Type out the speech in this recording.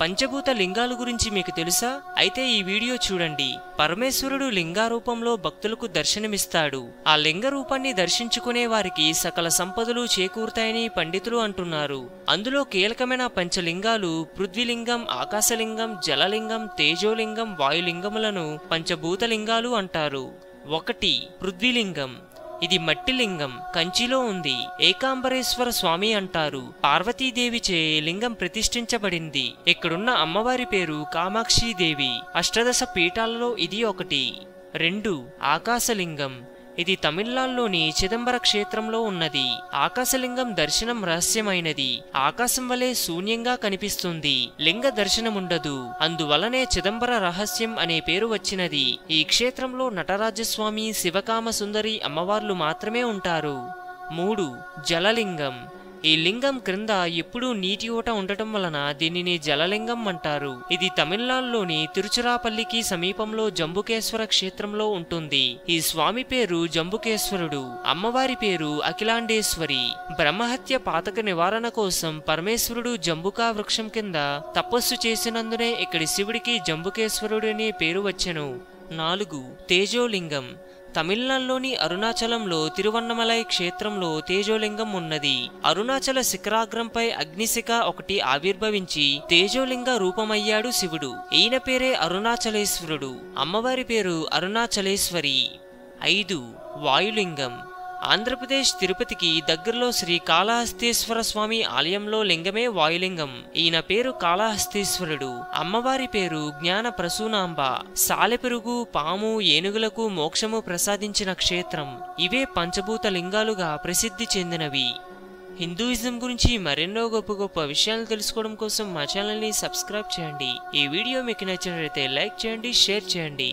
పంచభూత లింగాల గురించి మీకు తెలుసా? అయితే ఈ వీడియో చూడండి. పరమేశ్వరుడు లింగారూపంలో భక్తులకు దర్శనమిస్తాడు. ఆ లింగ రూపాన్ని దర్శించుకునే వారికి సకల సంపదలు చేకూరుతాయని పండితులు అంటున్నారు. అందులో కీలకమైన పంచలింగాలు పృథ్వీలింగం, ఆకాశలింగం, జలలింగం, తేజోలింగం, వాయులింగములను పంచభూతలింగాలు అంటారు. 1. పృథ్వీలింగం. ఇది మట్టి లింగం, కంచిలో ఉంది. ఏకాంబరేశ్వర స్వామి అంటారు. పార్వతీదేవిచే లింగం ప్రతిష్ఠించబడింది. ఇక్కడున్న అమ్మవారి పేరు కామాక్షిదేవి. అష్టదశ పీఠాలలో ఇది ఒకటి. 2. ఆకాశలింగం. ఇది తమిళనాడులోని చిదంబర క్షేత్రంలో ఉన్నది. ఆకాశలింగం దర్శనం రహస్యమైనది. ఆకాశం వలె శూన్యంగా కనిపిస్తుంది. లింగ దర్శనముండదు. అందువలనే చిదంబర రహస్యం అనే పేరు వచ్చినది. ఈ క్షేత్రంలో నటరాజస్వామి, శివకామ సుందరి అమ్మవార్లు మాత్రమే ఉంటారు. 3. జలలింగం. ఈ లింగం క్రింద ఎప్పుడూ నీటి ఊట ఉండటం వలన దీనిని జలలింగం అంటారు. ఇది తమిళనాడులోని తిరుచిరాపల్లికి సమీపంలో జంబుకేశ్వర క్షేత్రంలో ఉంటుంది. ఈ స్వామి పేరు జంబుకేశ్వరుడు. అమ్మవారి పేరు అఖిలాండేశ్వరి. బ్రహ్మహత్య పాతక నివారణ కోసం పరమేశ్వరుడు జంబుకా వృక్షం కింద తపస్సు చేసినందునే ఇక్కడి శివుడికి జంబుకేశ్వరుడు అనే పేరు వచ్చెను. 4. తేజోలింగం. తమిళనాడులోని అరుణాచలంలో తిరువన్నమలై క్షేత్రంలో తేజోలింగం ఉన్నది. అరుణాచల శిఖరాగ్రంపై అగ్నిశిఖ ఒకటి ఆవిర్భవించి తేజోలింగ రూపమయ్యాడు శివుడు. ఈయన పేరే అరుణాచలేశ్వరుడు. అమ్మవారి పేరు అరుణాచలేశ్వరి. 5. వాయులింగం. ఆంధ్రప్రదేశ్ తిరుపతికి దగ్గరలో శ్రీ కాళహస్తీశ్వర స్వామి ఆలయంలో లింగమే వాయులింగం. ఈయన పేరు కాళహస్తీశ్వరుడు. అమ్మవారి పేరు జ్ఞాన ప్రసూనాంబ. సాలెపెరుగు, పాము, ఏనుగులకు మోక్షము ప్రసాదించిన క్షేత్రం. ఇవే పంచభూత లింగాలుగా ప్రసిద్ధి చెందినవి. హిందూయిజం గురించి మరెన్నో గొప్ప గొప్ప విషయాలు తెలుసుకోవడం కోసం మా ఛానల్ని సబ్స్క్రైబ్ చేయండి. ఈ వీడియో మీకు నచ్చినట్లయితే లైక్ చేయండి, షేర్ చేయండి.